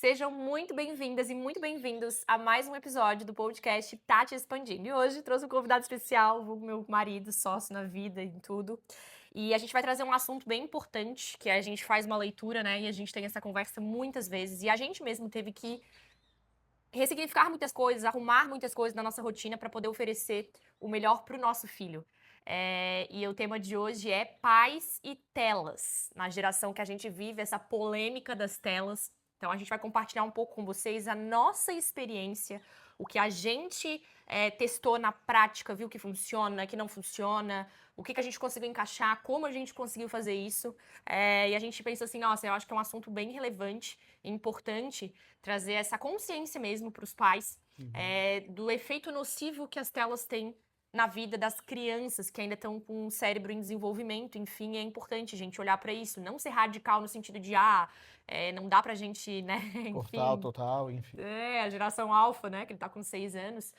Sejam muito bem-vindas e muito bem-vindos a mais um episódio do podcast Tati Expandindo. E hoje trouxe um convidado especial, o meu marido, sócio na vida e tudo. E a gente vai trazer um assunto bem importante, que a gente faz uma leitura, né? E a gente tem essa conversa muitas vezes. E a gente mesmo teve que ressignificar muitas coisas, arrumar muitas coisas na nossa rotina para poder oferecer o melhor para o nosso filho. E o tema de hoje é pais e telas. Na geração que a gente vive, essa polêmica das telas. Então, a gente vai compartilhar um pouco com vocês a nossa experiência, o que a gente testou na prática, viu que funciona, que não funciona, o que a gente conseguiu encaixar, como a gente conseguiu fazer isso. E a gente pensa assim, nossa, eu acho que é um assunto bem relevante e importante trazer essa consciência mesmo para os pais do efeito nocivo que as telas têm na vida das crianças que ainda estão com um cérebro em desenvolvimento. Enfim, é importante a gente olhar para isso, não ser radical no sentido de, não dá pra gente, né, Cortar, enfim. total, enfim. A geração alfa, né, que ele tá com 6 anos,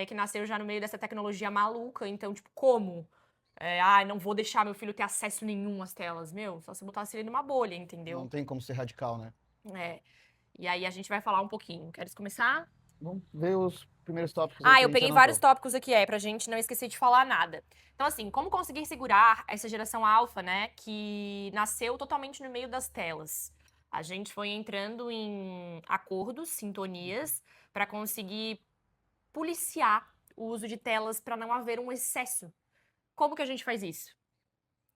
que nasceu já no meio dessa tecnologia maluca, então, tipo, como? Não vou deixar meu filho ter acesso nenhum às telas, meu, só se botasse ele numa bolha, entendeu? Não tem como ser radical, né? E aí a gente vai falar um pouquinho. Queres começar? Vamos ver os primeiros tópicos aí que a Eu gente peguei vários anotou. tópicos aqui, pra gente não esquecer de falar nada. Então, assim, como conseguir segurar essa geração alfa, né, que nasceu totalmente no meio das telas? A gente foi entrando em acordos, sintonias, para conseguir policiar o uso de telas para não haver um excesso. Como que a gente faz isso?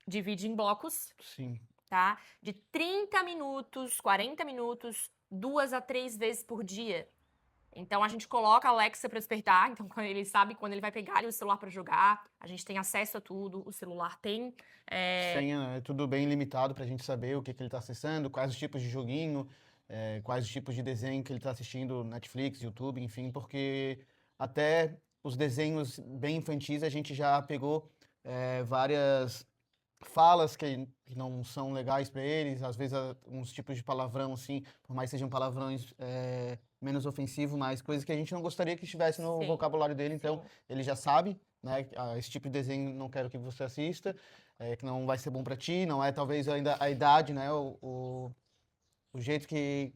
Divide em blocos, Sim. tá? De 30 minutos, 40 minutos, 2 a 3 vezes por dia. Então a gente coloca a Alexa para despertar, então quando ele sabe quando ele vai pegar ali o celular para jogar, a gente tem acesso a tudo, o celular tem. Senha, é tudo bem limitado pra gente saber o que ele tá acessando, quais os tipos de joguinho, quais os tipos de desenho que ele tá assistindo, Netflix, YouTube, enfim, porque até os desenhos bem infantis a gente já pegou várias falas que não são legais para eles, às vezes uns tipos de palavrão, assim, por mais que sejam palavrões menos ofensivos, mas coisas que a gente não gostaria que estivesse no Sim, vocabulário dele, então sim. ele já sabe, né, esse tipo de desenho não quero que você assista, que não vai ser bom para ti, não é talvez ainda a idade, né, o jeito que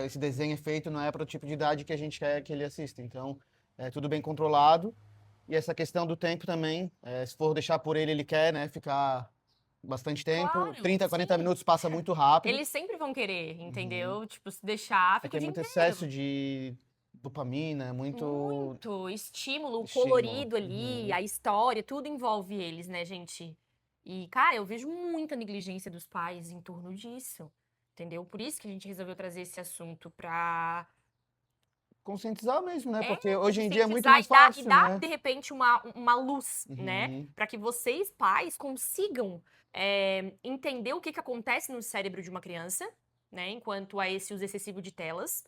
esse desenho é feito não é para o tipo de idade que a gente quer que ele assista, então é tudo bem controlado. E essa questão do tempo também, se for deixar por ele, ele quer, né, ficar bastante tempo. Claro, 30, 40 sim. minutos passa muito rápido. Eles sempre vão querer, Uhum. entendeu? Tipo, se deixar, É fica que o é dia muito inteiro. excesso de dopamina, muito Muito estímulo estímulo. colorido ali, Uhum. a história, tudo envolve eles, né, gente? E, cara, eu vejo muita negligência dos pais em torno disso, entendeu? Por isso que a gente resolveu trazer esse assunto pra Conscientizar mesmo, né? Porque hoje em dia é muito conscientizar mais e fácil, dar né? de repente, uma luz, né? Uhum. Para que vocês, pais, consigam entender o que acontece no cérebro de uma criança, né? Enquanto a esse uso excessivo de telas.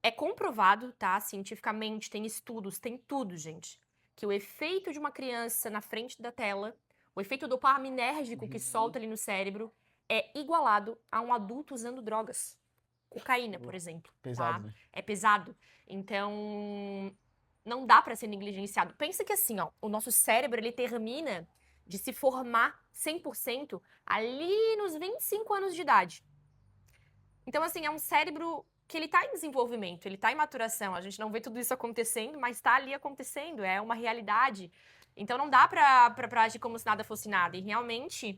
É comprovado, tá? Cientificamente, tem estudos, tem tudo, gente. Que o efeito de uma criança na frente da tela, o efeito dopaminérgico que solta Uhum. ali no cérebro, é igualado a um adulto usando drogas. Cocaína, por exemplo, Pesado, tá? né? É pesado. Então, não dá pra ser negligenciado. Pensa que assim, ó, o nosso cérebro, ele termina de se formar 100% ali nos 25 anos de idade. Então, assim, é um cérebro que ele tá em desenvolvimento, ele tá em maturação. A gente não vê tudo isso acontecendo, mas tá ali acontecendo, é uma realidade. Então, não dá pra agir como se nada fosse nada. E realmente,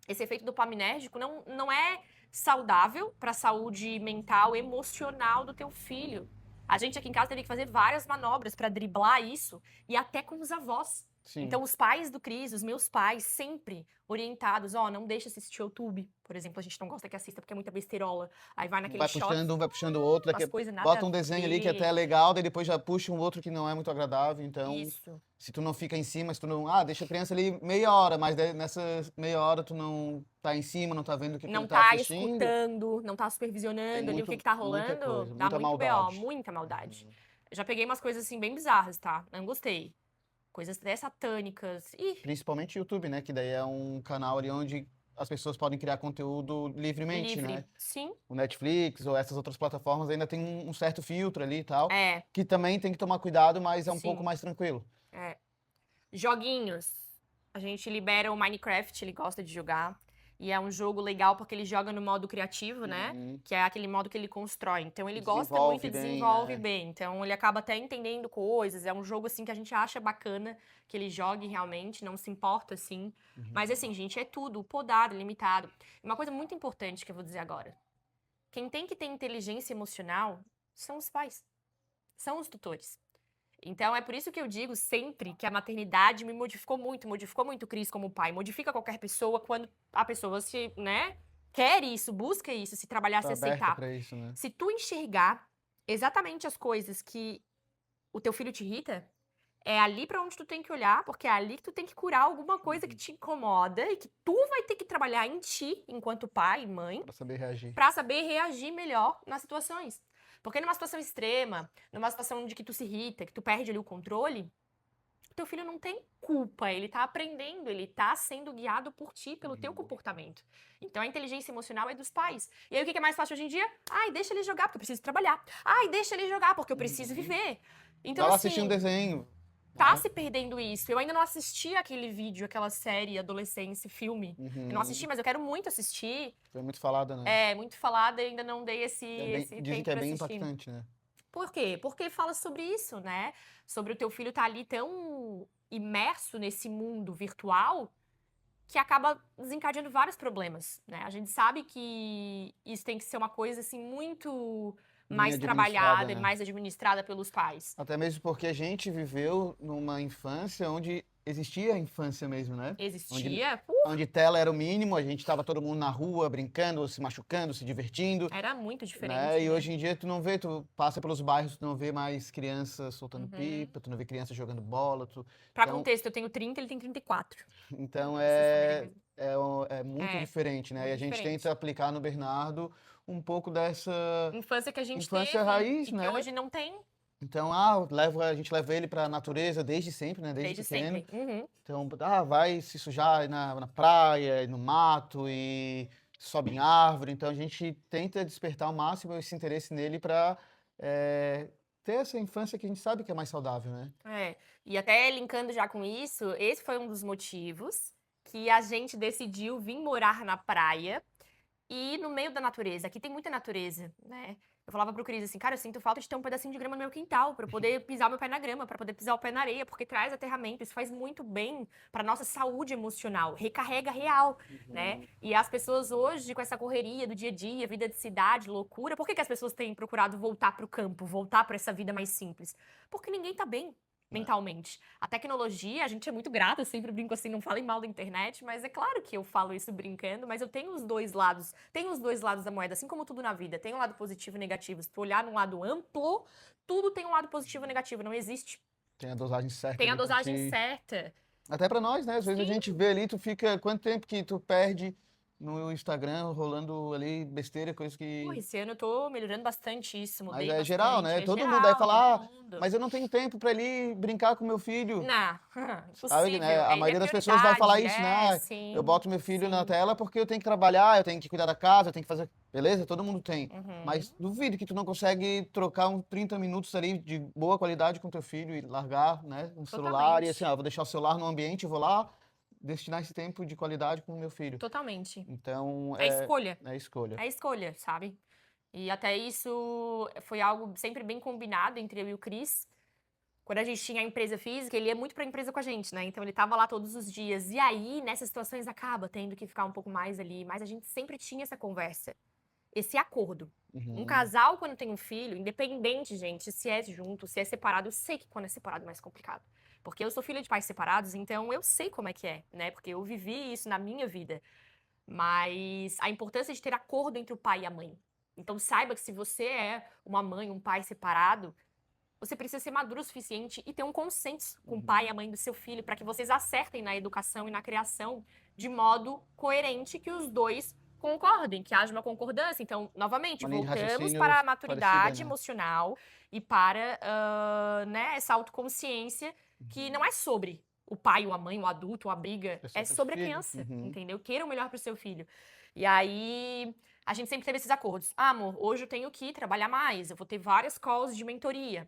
esse efeito dopaminérgico não é saudável para a saúde mental, emocional do teu filho. A gente aqui em casa teve que fazer várias manobras para driblar isso e até com os avós. Sim. Então, os pais do Cris, os meus pais, sempre orientados, não deixa assistir YouTube, por exemplo, a gente não gosta que assista porque é muita besteirola. Aí vai naquele Vai shorts, puxando um, vai puxando o outro, umas daqui coisas nada a bota um desenho ali que até é ver. legal, daí depois já puxa um outro que não é muito agradável, então Isso. se tu não fica em cima, se tu não, deixa a criança ali meia hora, mas nessa meia hora tu não tá em cima, não tá vendo o que ele Não tá tá assistindo, escutando, não tá tem supervisionando ali o que tá muita rolando, coisa, dá muita muito BO, maldade. muita maldade. Uhum. Já peguei umas coisas assim bem bizarras, tá? Não gostei. Coisas até satânicas. Ih, Principalmente YouTube, né, que daí é um canal ali onde as pessoas podem criar conteúdo livremente, né? livre. Sim. O Netflix ou essas outras plataformas ainda tem um certo filtro ali e tal, É, que também tem que tomar cuidado, mas é um pouco sim. mais tranquilo. É. Joguinhos. A gente libera o Minecraft, ele gosta de jogar. E é um jogo legal porque ele joga no modo criativo, né? Que é aquele modo que ele constrói. Então ele gosta muito e desenvolve bem. Então ele acaba até entendendo coisas. É um jogo assim que a gente acha bacana que ele jogue realmente, não se importa assim. Mas assim, gente, é tudo podado, limitado. Uma coisa muito importante que eu vou dizer agora. Quem tem que ter inteligência emocional são os pais. São os tutores. Então, é por isso que eu digo sempre que a maternidade me modificou muito o Cris como pai. Modifica qualquer pessoa quando a pessoa se, né, quer isso, busca isso, se trabalhar, Tá se aberta aceitar. pra isso, né? Se tu enxergar exatamente as coisas que o teu filho te irrita, é ali pra onde tu tem que olhar, porque é ali que tu tem que curar alguma coisa que te incomoda e que tu vai ter que trabalhar em ti, enquanto pai e mãe, Pra saber reagir melhor nas situações. Porque numa situação extrema, numa situação de que tu se irrita, que tu perde ali o controle, teu filho não tem culpa, ele tá aprendendo, ele tá sendo guiado por ti, pelo teu comportamento. Então a inteligência emocional é dos pais. E aí o que é mais fácil hoje em dia? Ai, deixa ele jogar porque eu preciso trabalhar. Ai, deixa ele jogar porque eu preciso viver. Então Vai lá assim, assistir um desenho. tá se perdendo isso. Eu ainda não assisti aquele vídeo, aquela série, adolescência, filme. Eu não assisti, mas eu quero muito assistir. Foi muito falada, né? É, muito falada, ainda não dei esse Dizem tempo que é pra bem assistir. impactante, né? Por quê? Porque fala sobre isso, né? Sobre o teu filho estar ali tão imerso nesse mundo virtual que acaba desencadeando vários problemas, né? A gente sabe que isso tem que ser uma coisa assim muito Bem mais administrada, trabalhada e né? mais administrada pelos pais. Até mesmo porque a gente viveu numa infância onde existia a infância mesmo, né? Existia, Onde tela era o mínimo, a gente tava todo mundo na rua brincando, se machucando, se divertindo, era muito diferente, né? E né? hoje em dia tu não vê, tu passa pelos bairros, tu não vê mais crianças soltando pipa, tu não vê crianças jogando bola, Pra então, contexto, eu tenho 30, ele tem 34. então Pra vocês saberem mesmo. é muito É, diferente, né? E muito a gente diferente. tenta aplicar no Bernardo um pouco dessa Infância que a gente infância teve raiz, e que né? hoje não tem, Então, a gente leva ele para a natureza desde sempre, né? Desde desde pequeno. sempre. Uhum. Então, vai se sujar na praia, no mato e sobe em árvore. Então, a gente tenta despertar ao máximo esse interesse nele para ter essa infância que a gente sabe que é mais saudável, né? É, e até linkando já com isso, esse foi um dos motivos que a gente decidiu vir morar na praia e no meio da natureza. Aqui tem muita natureza, né? Eu falava pro Cris assim, cara, eu sinto falta de ter um pedacinho de grama no meu quintal pra eu poder pisar meu pé na grama, pra poder pisar o pé na areia, porque traz aterramento, isso faz muito bem pra nossa saúde emocional, recarrega real, né? E as pessoas hoje com essa correria do dia a dia, vida de cidade, loucura, por que que as pessoas têm procurado voltar pro campo, voltar pra essa vida mais simples? Porque ninguém tá bem mentalmente. A tecnologia, a gente é muito grata, eu sempre brinco assim, não falem mal da internet, mas é claro que eu falo isso brincando, mas eu tenho os dois lados, tem os dois lados da moeda, assim como tudo na vida, tem um lado positivo e negativo. Se tu olhar num lado amplo, tudo tem um lado positivo e negativo, não existe. Tem a dosagem certa. Tem a ali pra dosagem ti. certa. Até para nós, né? Às vezes a Sim. gente vê ali, tu fica... Quanto tempo que tu perde no Instagram, rolando ali besteira, coisa Pô, que... esse ano eu tô melhorando bastante isso, Mas mudei é bastante. geral, né? É Todo geral, mundo aí fala, todo mundo. mas eu não tenho tempo para ir brincar com meu filho. Não, Sabe, impossível. né? A Ele é maioria das pessoas vai falar prioridade, isso, né? Ah, sim, eu boto meu filho na sim. tela porque eu tenho que trabalhar, eu tenho que cuidar da casa, eu tenho que fazer. Beleza? Todo mundo tem. Uhum. Mas duvido que tu não consegue trocar uns 30 minutos ali de boa qualidade com teu filho e largar, né, um celular e assim, ó, vou deixar o celular no ambiente, eu vou lá destinar esse tempo de qualidade com o meu filho. Totalmente. Então, É escolha. é escolha. É escolha, sabe? E até isso foi algo sempre bem combinado entre eu e o Cris. Quando a gente tinha a empresa física, ele ia muito pra empresa com a gente, né? Então ele tava lá todos os dias. E aí, nessas situações, acaba tendo que ficar um pouco mais ali. Mas a gente sempre tinha essa conversa, esse acordo. Um casal, quando tem um filho, independente, gente, se é junto, se é separado, eu sei que quando é separado é mais complicado. Porque eu sou filha de pais separados, então eu sei como é que é, né? Porque eu vivi isso na minha vida. Mas a importância de ter acordo entre o pai e a mãe. Então saiba que se você é uma mãe, um pai separado, você precisa ser maduro o suficiente e ter um consenso com o pai e a mãe do seu filho para que vocês acertem na educação e na criação de modo coerente que os dois concordem, que haja uma concordância. Então, novamente, Uma linha de voltamos raciocínio para a maturidade parecida, né? emocional e para né, essa autoconsciência que não é sobre o pai ou a mãe, o adulto, ou a briga, é sobre a criança, entendeu? Queira o melhor para o seu filho. E aí, a gente sempre teve esses acordos. Ah, amor, hoje eu tenho que trabalhar mais, eu vou ter várias calls de mentoria.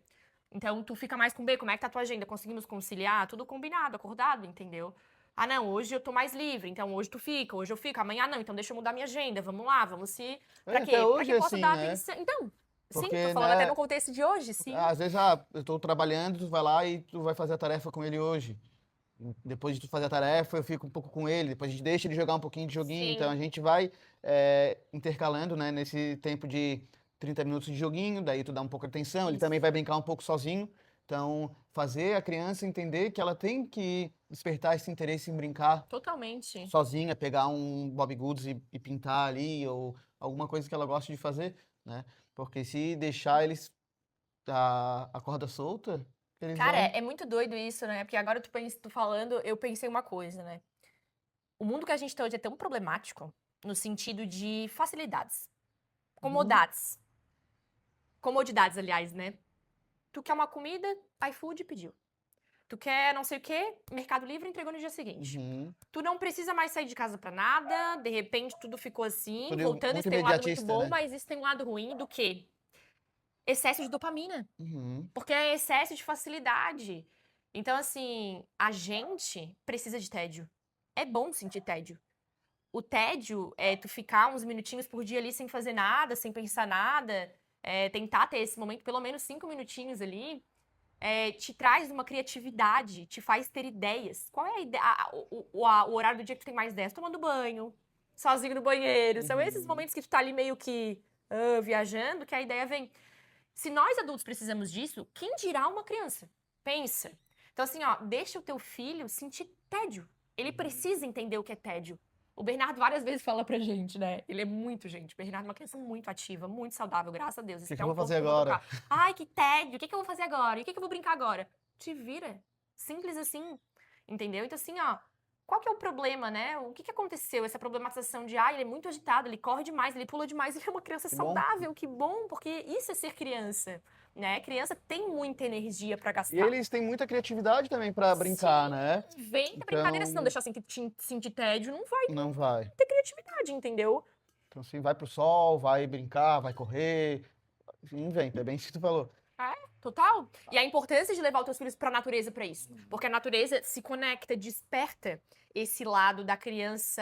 Então, tu fica mais com B, como é que tá a tua agenda? Conseguimos conciliar? Tudo combinado, acordado, entendeu? Ah, não, hoje eu tô mais livre, então hoje tu fica, hoje eu fico, amanhã não, então deixa eu mudar minha agenda, vamos lá, vamos se... Pra Até quê? Pra hoje que é possa assim, dar né? atenção. Então, sim, tô Porque, falando até né, no contexto de hoje, sim. às vezes, eu tô trabalhando, tu vai lá e tu vai fazer a tarefa com ele hoje. Depois de tu fazer a tarefa, eu fico um pouco com ele, depois a gente deixa ele jogar um pouquinho de joguinho, então Sim, a gente vai intercalando, né, nesse tempo de 30 minutos de joguinho, daí tu dá um pouco de atenção, ele isso. também vai brincar um pouco sozinho, então fazer a criança entender que ela tem que despertar esse interesse em brincar Totalmente. sozinha, pegar um Bob Goods e pintar ali, ou alguma coisa que ela gosta de fazer, né, porque se deixar eles a corda solta, eles Cara, vão... é muito doido isso, né? Porque agora tu falando, eu pensei uma coisa, né? O mundo que a gente tá hoje é tão problemático no sentido de facilidades, Uhum, comodidades, aliás, né? Tu quer uma comida, iFood pediu. Tu quer não sei o quê, Mercado Livre entregou no dia seguinte. uhum. Tu não precisa mais sair de casa pra nada, de repente tudo ficou assim, Tudo voltando, isso muito tem um lado muito imediatista, bom, né? mas isso tem um lado ruim do quê? Excesso de dopamina. Uhum. Porque é excesso de facilidade. Então, assim, a gente precisa de tédio. É bom sentir tédio. O tédio é tu ficar uns minutinhos por dia ali sem fazer nada, sem pensar nada, tentar ter esse momento, pelo menos 5 minutinhos ali, te traz uma criatividade, te faz ter ideias. Qual é a ideia, o horário do dia que tu tem mais ideias? Tomando banho, sozinho no banheiro. São esses Uhum. momentos que tu tá ali meio que viajando, que a ideia vem. Se nós adultos precisamos disso, quem dirá uma criança? Pensa. Então, assim, ó, deixa o teu filho sentir tédio. Ele Uhum. precisa entender o que é tédio. O Bernardo várias vezes fala pra gente, né? Ele é muito gente. O Bernardo é uma criança muito ativa, muito saudável, graças a Deus. O Esse que que é eu um vou ponto fazer que eu vou agora? tocar. Ai, que tédio. O que que eu vou fazer agora? E o que que eu vou brincar agora? Te vira. Simples assim. Entendeu? Então, assim, ó, qual que é o problema, né? O que que aconteceu? Essa problematização de, ele é muito agitado, ele corre demais, ele pula demais, ele é uma criança Que bom. saudável, que bom, porque isso é ser criança, né? Criança tem muita energia pra E gastar. eles têm muita criatividade também para brincar, Sim, né? vem da brincadeira, se não Então, deixar sentir tédio, não vai não vai. ter criatividade, entendeu? Então, assim, vai pro sol, vai brincar, vai correr, inventa, é bem isso que tu falou. É, total. E a importância de levar os teus filhos pra natureza pra isso. Porque a natureza se conecta, desperta esse lado da criança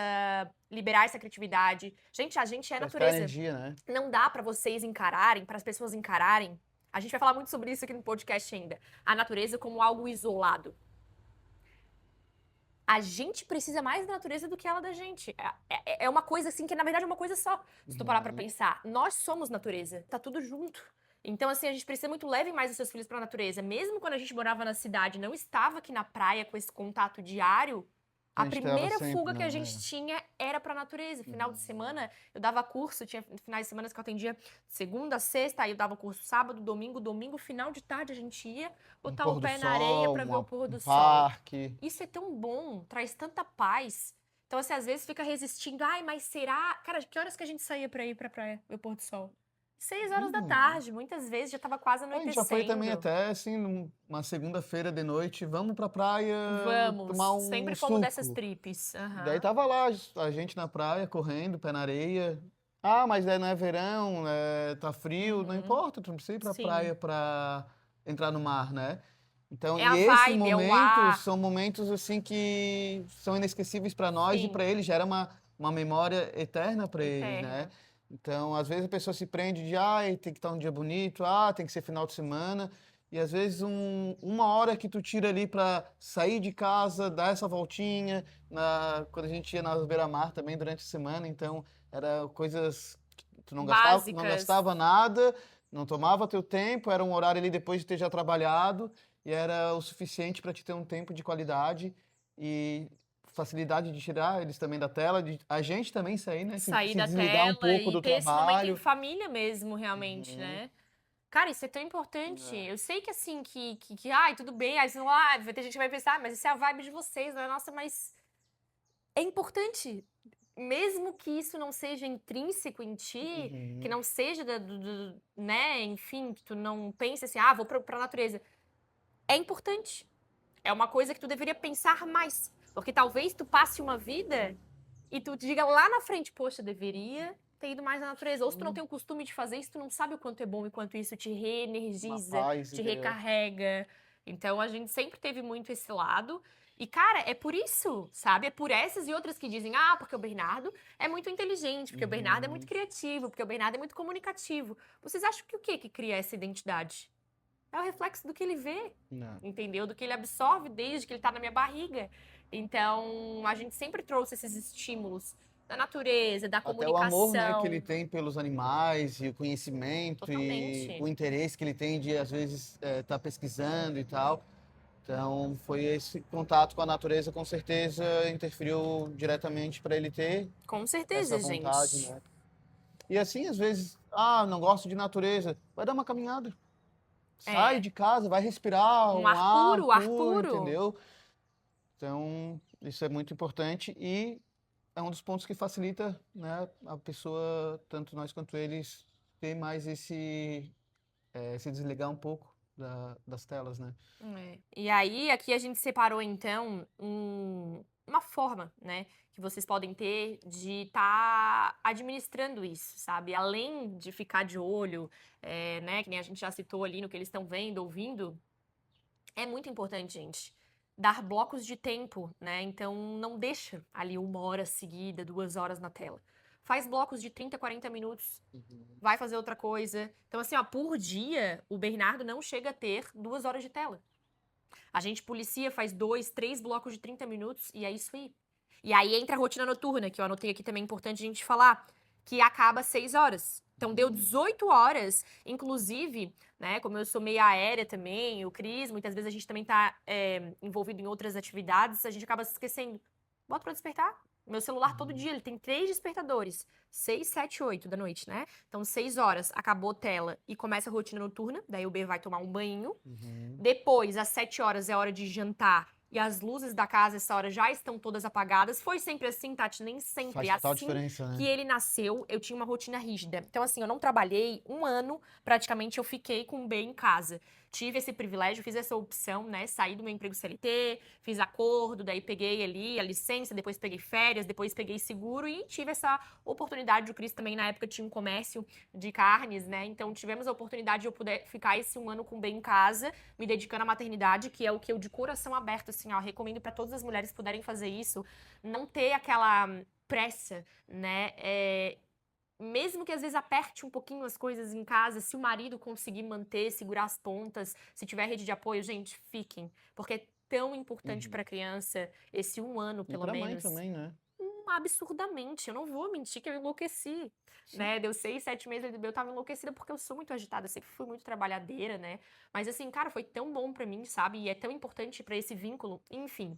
liberar essa criatividade. Gente, a gente é Pra natureza. energia, né? Não dá pra vocês encararem, para as pessoas encararem. A gente vai falar muito sobre isso aqui no podcast ainda. A natureza como algo isolado. A gente precisa mais da natureza do que ela da gente. É uma coisa assim que na verdade é uma coisa só. Se tu parar pra Uhum. pensar, nós somos natureza, tá tudo junto. Então assim, a gente precisa muito leve mais os seus filhos pra natureza. Mesmo quando a gente morava na cidade, não estava aqui na praia com esse contato diário, A a gente tava primeira sempre, fuga que a né? gente tinha era pra natureza. Final de Uhum. semana, eu dava curso, tinha finais de semana que eu atendia segunda, sexta, aí eu dava curso sábado, domingo, final de tarde a gente ia Um botar o pôr do pé na areia sol, pra ver o pôr um do sol. parque. Isso é tão bom, traz tanta paz. Então, assim, às vezes fica resistindo. Ai, mas será? Cara, que horas que a gente saía pra ir pra praia, ver o pôr do sol? 6 horas da Uhum. tarde. Muitas vezes já tava quase A gente já foi também anoitecendo. até, assim, numa segunda-feira de noite, vamos pra praia Vamos. tomar um Sempre fomos dessas suco. tripes. Daí Aham. tava lá a gente na praia, correndo, pé na areia. Ah, mas não é verão, tá frio, não Uhum. importa, tu não precisa ir pra Sim. praia pra entrar no mar, né? Então, É e a esses vibe, é o momentos ar. são momentos assim que são inesquecíveis pra nós e Sim. pra eles gera uma memória eterna pra eles, né? Eterna. Então, às vezes a pessoa se prende de, tem que estar um dia bonito, tem que ser final de semana. E às vezes uma hora que tu tira ali pra sair de casa, dar essa voltinha, quando a gente ia na beira-mar também durante a semana, então era coisas que tu não Básicas. gastava nada, não tomava teu tempo, era um horário ali depois de ter já trabalhado e era o suficiente para te ter um tempo de qualidade e facilidade de tirar eles também da tela, de a gente também sair, né, Sair se da desligar um tela pouco e do ter esse momento em trabalho. família mesmo, realmente, Uhum. né? Cara, isso é tão importante. É. Eu sei que assim, tudo bem, aí você não, vai ter gente que vai pensar, mas isso é a vibe de vocês, não é nossa, mas é importante. Mesmo que isso não seja intrínseco em ti, que Uhum. não seja, né, enfim, que tu não pense assim, vou pra natureza. É importante. É uma coisa que tu deveria pensar mais. Porque talvez tu passe uma vida e tu diga lá na frente, poxa, deveria ter ido mais na natureza. Ou se tu não tem o costume de fazer isso, tu não sabe o quanto é bom e quanto isso te Uma reenergiza, paz te interior. recarrega. Então a gente sempre teve muito esse lado. E, cara, é por isso, sabe? É por essas e outras que dizem, porque o Bernardo é muito inteligente, porque o Bernardo é muito criativo, porque o Bernardo é muito comunicativo. Vocês acham que o que cria essa identidade? É o reflexo do que ele vê, Não. entendeu? Do que ele absorve desde que ele tá na minha barriga. Então, a gente sempre trouxe esses estímulos da natureza, da Até o amor, né, que comunicação. ele tem pelos animais e o conhecimento e Totalmente. o interesse que ele tem de, às vezes, estar pesquisando e tal. Então, foi esse contato com a natureza, com certeza, interferiu diretamente para ele ter Com essa certeza, vontade, gente. né? E assim, às vezes, não gosto de natureza, vai dar uma caminhada. Sai É. de casa, vai respirar Um um ar ar puro, ar puro, puro. entendeu? Então, isso é muito importante e é um dos pontos que facilita, né, a pessoa, tanto nós quanto eles, ter mais se desligar um pouco das telas, né? É. E aí, aqui a gente separou, então, uma forma, né, que vocês podem ter de estar administrando isso, sabe? Além de ficar de olho, né, que nem a gente já citou ali no que eles estão vendo, ouvindo, é muito importante, gente, dar blocos de tempo, né? Então, não deixa ali 1 hora seguida, 2 horas na tela. Faz blocos de 30, 40 minutos, vai fazer outra coisa. Então, assim, por dia, o Bernardo não chega a ter 2 horas de tela. A gente policia, faz 2, 3 blocos de 30 minutos e é isso aí. E aí entra a rotina noturna, que eu anotei aqui também, é importante a gente falar, que acaba às 6 horas. Então deu 18 horas, inclusive, né, como eu sou meio aérea também, o Cris, muitas vezes a gente também tá envolvido em outras atividades, a gente acaba se esquecendo. Bota pra despertar. Meu celular todo dia, ele tem 3 despertadores. 6, 7, 8 da noite, né? Então, 6 horas, acabou tela e começa a rotina noturna. Daí o B vai tomar um banho. Depois, às 7 horas, é hora de jantar. E as luzes da casa, essa hora, já estão todas apagadas. Foi sempre assim, Tati? Nem sempre. Faz total Assim diferença, que né? ele nasceu, eu tinha uma rotina rígida. Então, assim, eu não trabalhei 1 ano, praticamente, eu fiquei com o B em casa. Tive esse privilégio, fiz essa opção, né? Saí do meu emprego CLT, fiz acordo, daí peguei ali a licença, depois peguei férias, depois peguei seguro e tive essa oportunidade. O Cris também, na época, tinha um comércio de carnes, né? Então, tivemos a oportunidade de eu poder ficar esse 1 ano com o B em casa, me dedicando à maternidade, que é o que eu, de coração aberto, assim, recomendo para todas as mulheres puderem fazer isso, não ter aquela pressa, né? Mesmo que às vezes aperte um pouquinho as coisas em casa, se o marido conseguir manter, segurar as pontas, se tiver rede de apoio, gente, fiquem, porque é tão importante para a criança esse 1 ano, E pelo pra mãe menos. também, né? Absurdamente, eu não vou mentir que eu enlouqueci, né? Deu 6, 7 meses, eu tava enlouquecida porque eu sou muito agitada, eu sempre fui muito trabalhadeira, né? Mas assim, cara, foi tão bom pra mim, sabe? E é tão importante pra esse vínculo, enfim.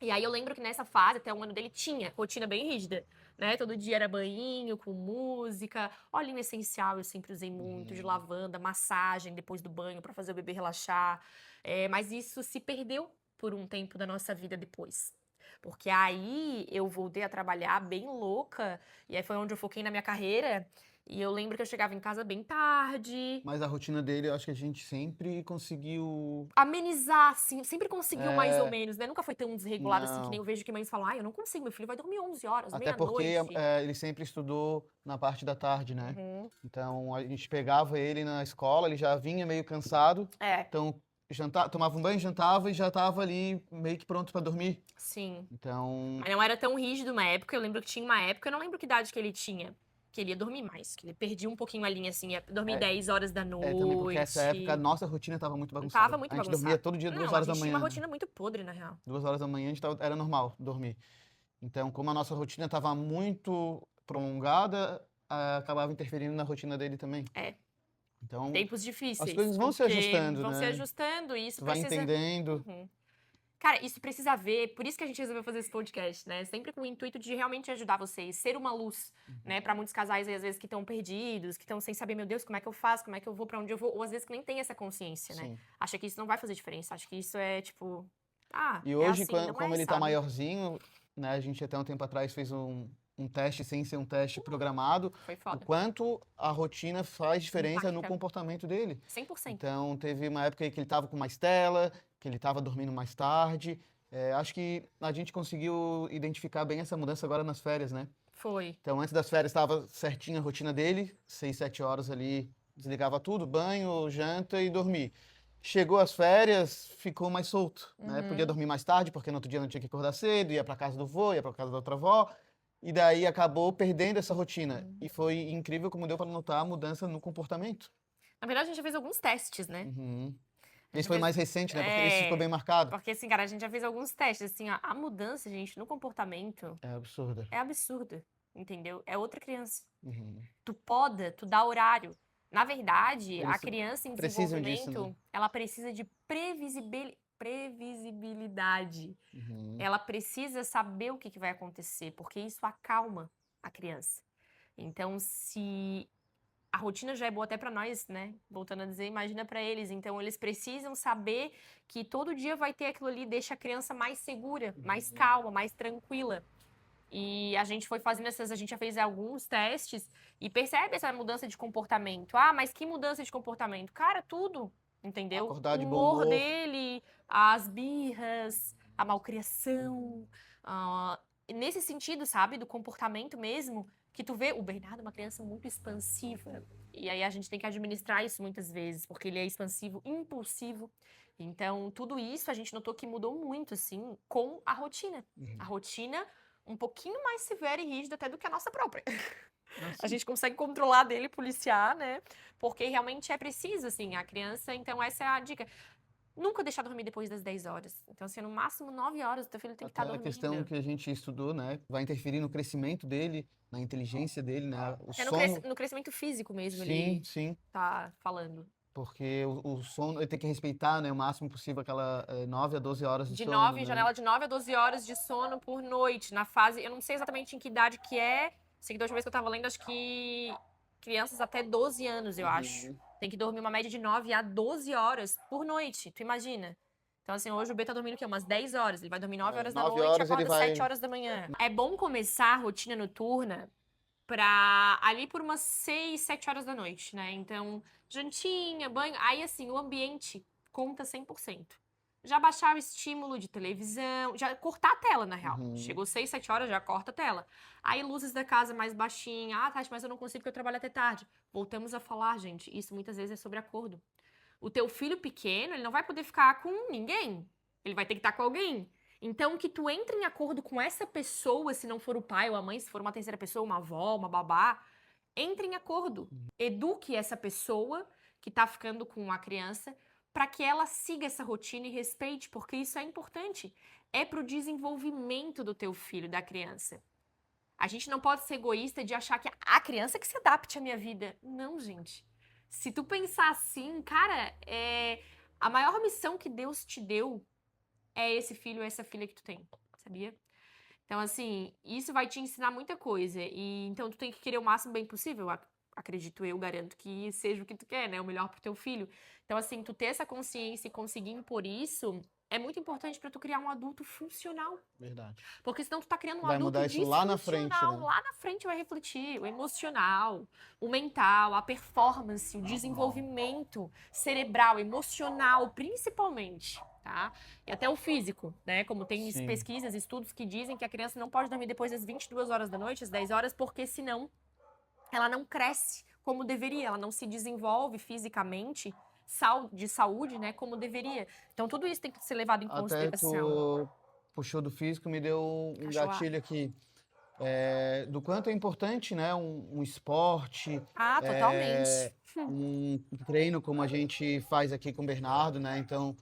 E aí eu lembro que nessa fase, até 1 ano dele, tinha rotina bem rígida, né? Todo dia era banhinho, com música, óleos essencial eu sempre usei muito, de lavanda, massagem depois do banho pra fazer o bebê relaxar. Mas isso se perdeu por um tempo da nossa vida depois. Porque aí eu voltei a trabalhar bem louca, e aí foi onde eu foquei na minha carreira. E eu lembro que eu chegava em casa bem tarde. Mas a rotina dele, eu acho que a gente sempre conseguiu. Amenizar, assim, sempre conseguiu mais ou É, menos, né? Nunca foi tão desregulado assim, que nem não. eu vejo que mães falam, eu não consigo, meu filho vai dormir 11 horas, Até porque meia-noite. ele sempre estudou na parte da tarde, né? Uhum. Então a gente pegava ele na escola, ele já vinha meio cansado. É, Então tomava um banho, jantava e já estava ali meio que pronto para dormir. sim. Então, Mas não era tão rígido uma época, eu lembro que tinha uma época, eu não lembro que idade que ele tinha, que ele ia dormir mais, que ele perdia um pouquinho a linha, assim, ia dormir é, 10 horas da também porque essa época a noite. nossa rotina estava muito Tava bagunçada. muito A gente dormia bagunçado. todo dia duas Não, a horas da gente tinha uma manhã. rotina muito podre, na real. 2 horas da manhã era normal dormir. Então, como a nossa rotina estava muito prolongada, acabava interferindo na rotina dele também. É, Então, tempos as difíceis, coisas vão se porque ajustando, vão se né? ajustando e isso Tu vai precisa. entendendo. Uhum. Cara, isso precisa ver, por isso que a gente resolveu fazer esse podcast, né? Sempre com o intuito de realmente ajudar vocês, ser uma luz, né? Pra muitos casais aí, às vezes, que estão perdidos, que estão sem saber, meu Deus, como é que eu faço, como é que eu vou, pra onde eu vou, ou às vezes que nem tem essa consciência, né? Sim. Acha que isso não vai fazer diferença, acha que isso é tipo, E é hoje, assim, não como é, ele tá sabe? maiorzinho, né? A gente até um tempo atrás fez um teste sem ser um teste programado, Foi o foda. quanto a rotina faz diferença no Impacta. comportamento dele. 100%. Então, teve uma época aí que ele estava com mais tela, que ele estava dormindo mais tarde. Acho que a gente conseguiu identificar bem essa mudança agora nas férias, né? Foi. Então, antes das férias estava certinha a rotina dele, 6, 7 horas ali, desligava tudo, banho, janta e dormir. Chegou as férias, ficou mais solto, né? Podia Uhum. dormir mais tarde, porque no outro dia não tinha que acordar cedo, ia para casa do vô, ia para casa da outra avó, e daí acabou perdendo essa rotina. E foi incrível como deu para notar a mudança no comportamento. Na verdade, a gente já fez alguns testes, né? Uhum. A gente Esse já foi fez... mais recente, né? Porque esse ficou bem marcado. Porque assim, cara, a gente já fez alguns testes, assim, ó, a mudança, gente, no comportamento É absurdo. é absurda, entendeu? É outra criança. Uhum. Tu poda, tu dá horário. Na verdade, a Eles criança em precisam disso, né? desenvolvimento, ela precisa de previsibilidade. Uhum. Ela precisa saber o que vai acontecer, porque isso acalma a criança. Então, se a rotina já é boa até para nós, né? Voltando a dizer, imagina para eles. Então, eles precisam saber que todo dia vai ter aquilo ali, deixa a criança mais segura, mais calma, mais tranquila. E a gente foi fazendo a gente já fez alguns testes e percebe essa mudança de comportamento. Ah, mas que mudança de comportamento? Cara, tudo, entendeu? Acordar O de bom humor humor. dele, as birras, a malcriação. ah, Nesse sentido, sabe, do comportamento mesmo, que tu vê, o Bernardo é uma criança muito expansiva. E aí a gente tem que administrar isso muitas vezes, porque ele é expansivo, impulsivo. Então, tudo isso a gente notou que mudou muito, assim, com a rotina. A rotina um pouquinho mais severa e rígida até do que a nossa própria. A Assim, gente consegue controlar dele, policiar, né? Porque realmente é preciso, assim, a criança, então essa é a dica. Nunca deixar dormir depois das 10 horas. Então, assim, no máximo 9 horas, o teu filho tem que estar até a questão dormindo. que a gente estudou, né? Vai interferir no crescimento dele, na inteligência dele, né? O É sono. no crescimento físico mesmo, Sim, ele sim. tá falando. Porque o sono, ele tem que respeitar, né, o máximo possível aquela 9 a 12 horas de De sono, 9, né? janela de 9 a 12 horas de sono por noite, na fase, eu não sei exatamente em que idade que é, sei que da última vez que eu tava lendo, acho que crianças até 12 anos, eu acho. Uhum. Tem que dormir uma média de 9 a 12 horas por noite, tu imagina? Então, assim, hoje o B tá dormindo o quê? Umas 10 horas. Ele vai dormir 9 horas da 9 noite e horas ele acorda 7 vai. horas da manhã. É bom começar a rotina noturna pra ali por umas 6, 7 horas da noite, né? Então, jantinha, banho. Aí, assim, o ambiente conta 100%. Já baixar o estímulo de televisão, já cortar a tela, na real. Uhum. Chegou 6, 7 horas, já corta a tela. Aí, luzes da casa mais baixinha. Ah, Tati, mas eu não consigo porque eu trabalho até tarde. Voltamos a falar, gente. Isso muitas vezes é sobre acordo. O teu filho pequeno, ele não vai poder ficar com ninguém. Ele vai ter que estar com alguém. Então, que tu entre em acordo com essa pessoa, se não for o pai ou a mãe, se for uma terceira pessoa, uma avó, uma babá, entre em acordo. Eduque essa pessoa que tá ficando com a criança para que ela siga essa rotina e respeite, porque isso é importante. É pro desenvolvimento do teu filho, da criança. A gente não pode ser egoísta de achar que a criança que se adapte à minha vida. Não, gente. Se tu pensar assim, cara, a maior missão que Deus te deu é esse filho, essa filha que tu tem, sabia? Então, assim, isso vai te ensinar muita coisa. E então tu tem que querer o máximo bem possível. Acredito eu, garanto que seja o que tu quer, né? O melhor pro teu filho. Então, assim, tu ter essa consciência e conseguir impor isso é muito importante pra tu criar um adulto funcional. Verdade. Porque senão tu tá criando um Vai adulto mudar isso lá na frente, disfuncional. né? Lá na frente vai refletir o emocional, o mental, a performance, o desenvolvimento cerebral, emocional, principalmente, tá? E até o físico, né? Como tem Sim. pesquisas, estudos que dizem que a criança não pode dormir depois das 22 horas da noite, às 10 horas, porque senão ela não cresce como deveria, ela não se desenvolve fisicamente, de saúde, né, como deveria. Então tudo isso tem que ser levado em Até consideração. tu puxou do físico, me deu um Cachorro. gatilho aqui. Do quanto é importante, né, um esporte, Ah, totalmente. um treino como a gente faz aqui com o Bernardo, né? Então,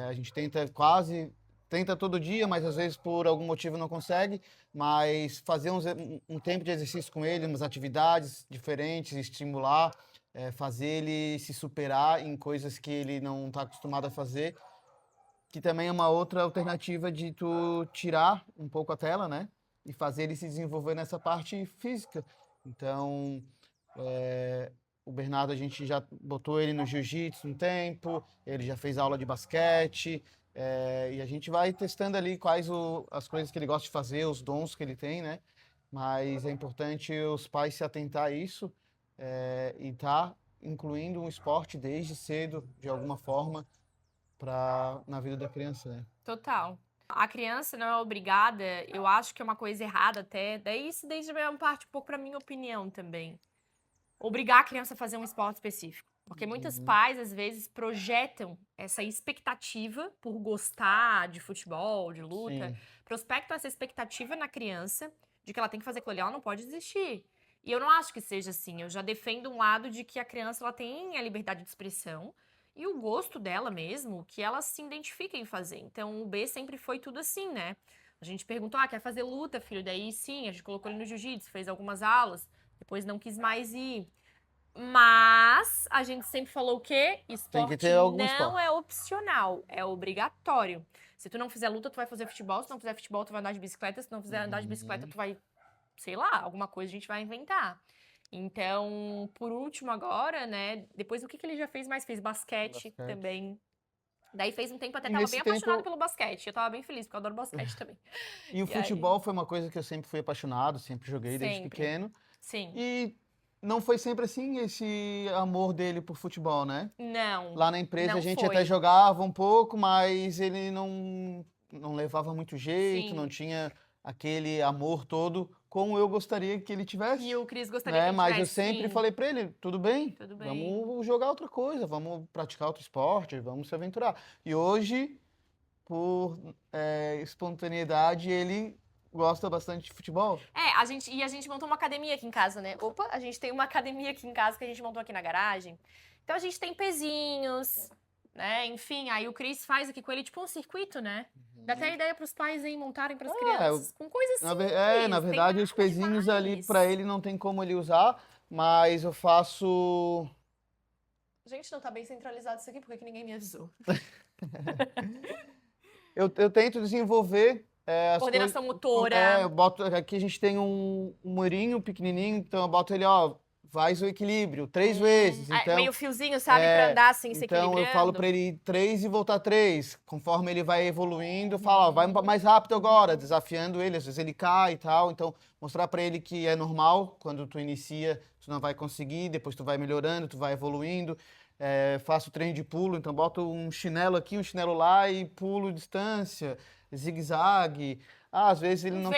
a gente tenta todo dia, mas às vezes por algum motivo não consegue, mas fazer um tempo de exercício com ele, umas atividades diferentes, estimular, fazer ele se superar em coisas que ele não está acostumado a fazer, que também é uma outra alternativa de tu tirar um pouco a tela, né? E fazer ele se desenvolver nessa parte física. Então, o Bernardo, a gente já botou ele no jiu-jitsu um tempo, ele já fez aula de basquete, e a gente vai testando ali as coisas que ele gosta de fazer, os dons que ele tem, né? Mas é importante os pais se atentar a isso, e estar incluindo um esporte desde cedo, de alguma forma, na vida da criança, né? Total. A criança não é obrigada, eu acho que é uma coisa errada até, daí isso desde a minha parte um pouco pra minha opinião também. obrigar a criança a fazer um esporte específico. Porque muitos Uhum. pais, às vezes, projetam essa expectativa por gostar de futebol, de luta, Sim. prospectam essa expectativa na criança de que ela tem que fazer aquilo ali, ela não pode desistir. E eu não acho que seja assim. Eu já defendo um lado de que a criança ela tem a liberdade de expressão e o gosto dela mesmo, que ela se identifica em fazer. Então, o B sempre foi tudo assim, né? A gente perguntou, quer fazer luta, filho? Daí, sim, a gente colocou ele no jiu-jitsu, fez algumas aulas, depois não quis mais ir. Mas a gente sempre falou o quê? Tem que Esporte ter algum não esporte. é opcional, é obrigatório. Se tu não fizer luta, tu vai fazer futebol. Se não fizer futebol, tu vai andar de bicicleta. Se não fizer andar de bicicleta, Uhum. tu vai, sei lá, alguma coisa a gente vai inventar. Então, por último agora, né? Depois o que ele já fez mais? Fez basquete Basquete. também. Daí fez um tempo até E tava bem nesse apaixonado tempo, pelo basquete. Eu tava bem feliz, porque eu adoro basquete também. e o E aí, futebol foi uma coisa que eu sempre fui apaixonado, sempre joguei desde sempre. pequeno. Sim. E não foi sempre assim esse amor dele por futebol, né? Não, Lá na empresa a não gente até foi. jogava um pouco, mas ele não levava muito jeito, não Sim. tinha aquele amor todo como eu gostaria que ele Que tivesse, o Cris gostaria que né? ele Mas eu tivesse, sempre sim. falei pra ele, tudo bem, Tudo bem. vamos jogar outra coisa, vamos praticar outro esporte, vamos se aventurar. E hoje, por espontaneidade, ele gosta bastante de futebol. A gente montou uma academia aqui em casa, né? Opa, a gente tem uma academia aqui em casa que a gente montou aqui na garagem. Então a gente tem pezinhos, né? Enfim, aí o Cris faz aqui com ele tipo um circuito, né? Dá até ideia pros pais aí montarem pras É, crianças com coisas na simples, tem verdade, os nada pezinhos ali pra demais. ele não tem como ele usar, mas eu faço. Gente, não tá bem centralizado isso aqui, por que ninguém me avisou? Eu tento desenvolver as coisas. Coordenação motora, Eu boto. Aqui a gente tem um murinho pequenininho, então eu boto ele, ó, faz o equilíbrio, 3 vezes. meio fiozinho, sabe? Pra andar assim, se Então eu falo pra equilibrando. ele ir 3 e voltar 3. Conforme ele vai evoluindo, eu falo, ó, vai Uhum. mais rápido agora, desafiando ele. Às vezes ele cai e tal. Então, mostrar pra ele que é normal, quando tu inicia, tu não vai conseguir, depois tu vai melhorando, tu vai evoluindo. Faço treino de pulo, então boto um chinelo aqui, um chinelo lá e pulo distância, zigue-zague. Às vezes ele Inventa,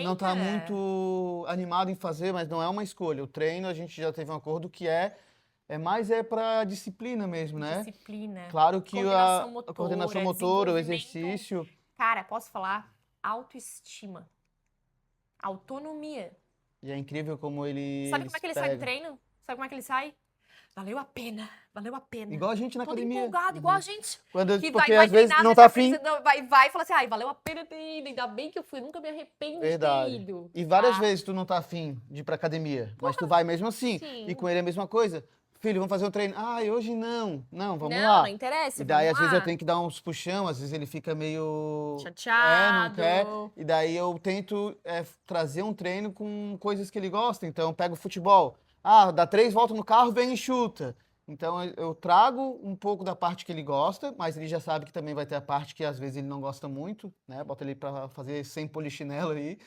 não tá inventa. muito animado em fazer, mas não é uma escolha. O treino a gente já teve um acordo que é mais para disciplina mesmo, né? Disciplina, Claro que coordenação a coordenação motora, motora, o desenvolvimento. exercício, Cara, posso falar? Autoestima, autonomia. e é incrível como Sabe como é eles que ele sai do pegam. treino? Sabe como é que ele sai? Valeu a pena, valeu a pena. Igual a gente na Todo academia. empolgado, igual a Uhum. gente. Que Porque vai às vezes treinar, não você tá já fez, afim. não, vai e fala assim, ai, valeu a pena ter ido, ainda bem que eu fui, nunca me arrependo de ter Verdade. ido, E várias tá? vezes tu não tá afim de ir pra academia, mas tu vai mesmo assim. E Sim. com ele é a mesma coisa. Filho, vamos fazer um treino. Ai, hoje não. Não, vamos Não, não lá. interessa, E daí, vamos às vezes, eu lá. tenho que dar uns puxão, às vezes ele fica meio. Não quer. Chateado. E daí eu tento trazer um treino com coisas que ele gosta. Então, eu pego futebol. Dá 3 voltas no carro, vem e chuta. Então, eu trago um pouco da parte que ele gosta, mas ele já sabe que também vai ter a parte que às vezes ele não gosta muito, né? Bota ele pra fazer sem polichinelo aí.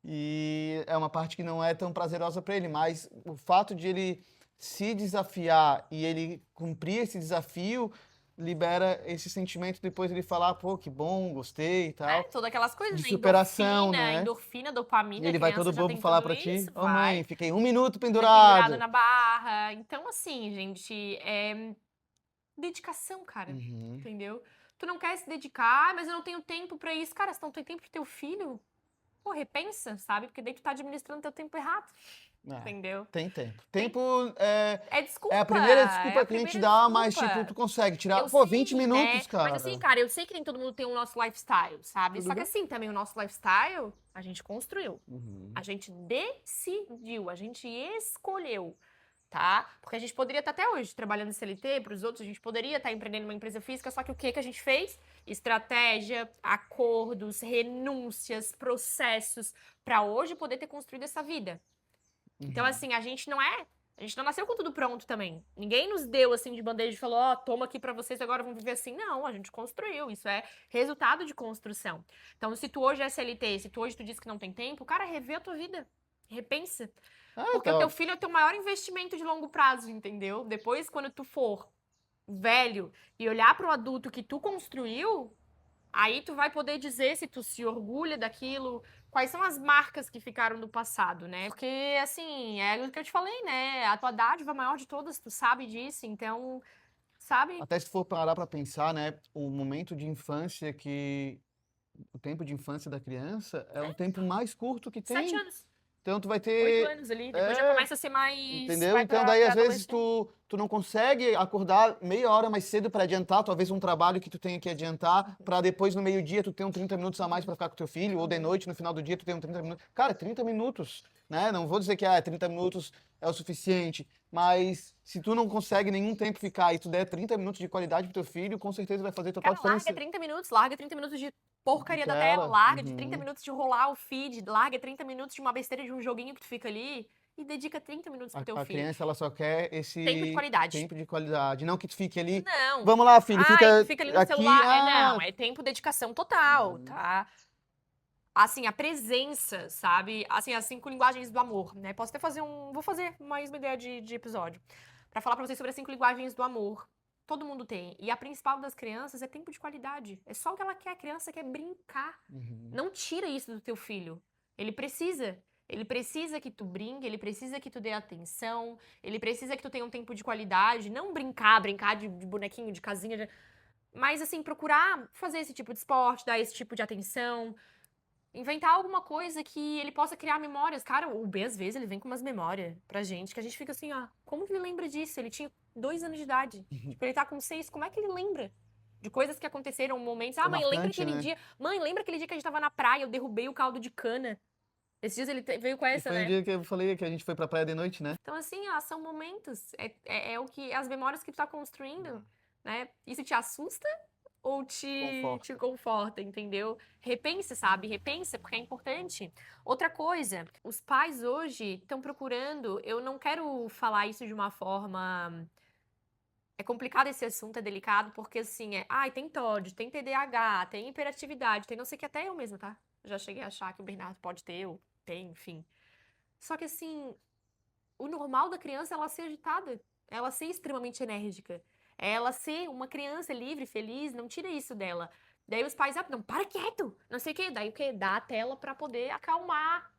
E é uma parte que não é tão prazerosa para ele, mas o fato de ele se desafiar e ele cumprir esse desafio libera esse sentimento depois ele falar, pô, que bom, gostei e tal, Todas aquelas coisas, de né? superação, Endorfina, né? endorfina, E dopamina, a ele vai criança todo já bobo tem falar tudo para ti, isso, ô mãe, vai. fiquei 1 minuto Pendurado pendurado. na barra. Então, assim, gente, dedicação, cara. Uhum. Entendeu? Tu não quer se dedicar, mas eu não tenho tempo pra isso. Cara, se não tem tempo pro teu filho, pô, repensa, sabe? Porque daí tu tá administrando teu tempo errado. É, Entendeu? tem tempo. Tem- Tempo É desculpa, é a primeira é desculpa a que a gente primeira dá, mas tipo, desculpa. tu consegue tirar, Eu pô, 20 sei, né? minutos, Mas assim, cara. cara, eu sei que nem todo mundo tem o nosso lifestyle, sabe? Tudo Só que bem? assim, também o nosso lifestyle, a gente construiu. Uhum. A gente decidiu, a gente escolheu, tá? Porque a gente poderia estar até hoje trabalhando em CLT para os outros, a gente poderia estar empreendendo uma empresa física, só que o que a gente fez? Estratégia, acordos, renúncias, processos, para hoje poder ter construído essa vida. Então, Uhum. assim, a gente não nasceu com tudo pronto também. Ninguém nos deu, assim, de bandeja e falou, ó, toma aqui pra vocês, agora vão viver assim. Não, a gente construiu. Isso é resultado de construção. Então, se tu hoje é CLT, se tu hoje tu diz que não tem tempo, cara, revê a tua vida. Repensa. Porque o teu Tá. filho é o teu maior investimento de longo prazo, entendeu? Depois, quando tu for velho e olhar pro adulto que tu construiu, aí tu vai poder dizer se tu se orgulha daquilo, quais são as marcas que ficaram do passado, né? Porque, assim, é o que eu te falei, né? A tua dádiva maior de todas, tu sabe disso, então, sabe? Até se for parar para pensar, né, o tempo de infância da criança é um tempo mais curto que 7 tem. anos, Então tu vai 8 ter, anos ali, depois já é, começa a ser mais... entendeu? Vai Então pra daí às vezes adolescência. tu não consegue acordar meia hora mais cedo para adiantar, talvez um trabalho que tu tenha que adiantar, para depois no meio-dia tu ter 30 minutos a mais para ficar com teu filho, ou de noite no final do dia tu ter 30 minutos. Cara, 30 minutos, né? Não vou dizer que 30 minutos é o suficiente, mas se tu não consegue nenhum tempo ficar e tu der 30 minutos de qualidade pro teu filho, com certeza vai fazer total Cara, diferença. larga 30 minutos de porcaria da tela, Tela, larga de 30 uhum. minutos de rolar o feed, larga 30 minutos de uma besteira de um joguinho que tu fica ali e dedica 30 minutos pro teu A filho. criança, ela só quer esse Tempo de qualidade. tempo de qualidade. Não que tu fique ali. Não. Vamos lá, filho, Ai, tu fica fica ali no aqui. celular. Não, é tempo, dedicação total, Uhum. tá? Assim, a presença, sabe? Assim, as 5 linguagens do amor, né? Posso até fazer Vou fazer mais uma ideia de episódio. Pra falar pra vocês sobre as 5 linguagens do amor. Todo mundo tem. E a principal das crianças é tempo de qualidade. É só o que ela quer. A criança quer brincar. Uhum. Não tira isso do teu filho. Ele precisa. Ele precisa que tu brinque, ele precisa que tu dê atenção, ele precisa que tu tenha um tempo de qualidade. Não brincar de bonequinho, de casinha. Mas, assim, procurar fazer esse tipo de esporte, dar esse tipo de atenção. Inventar alguma coisa que ele possa criar memórias. Cara, o B, às vezes, ele vem com umas memórias pra gente, que a gente fica assim, ó, como que ele lembra disso? Ele tinha 2 anos de idade. Tipo, ele tá com 6, como é que ele lembra? De coisas que aconteceram, momentos. Ah, É mãe, lembra marcante, aquele né? dia? Mãe, lembra aquele dia que a gente tava na praia, eu derrubei o caldo de cana? Esses dias ele veio com E essa, foi um né? dia que eu falei que a gente foi pra praia de noite, né? Então, assim, ó, são momentos. É o que. As memórias que tu tá construindo, né? Isso te assusta ou te conforta, entendeu? Repensa, sabe? Repensa, porque é importante. Outra coisa, os pais hoje estão procurando. Eu não quero falar isso de uma forma. É complicado esse assunto, é delicado, porque assim, ai, tem TOD, tem TDAH, tem hiperatividade, tem não sei o que, até eu mesma, tá? Já cheguei a achar que o Bernardo pode ter, ou tem, enfim. Só que assim, o normal da criança é ela ser agitada, ela ser extremamente enérgica, é ela ser uma criança livre, feliz, não tira isso dela. Daí os pais, não, para quieto, não sei o quê. Daí o quê? Dá a tela pra poder acalmar,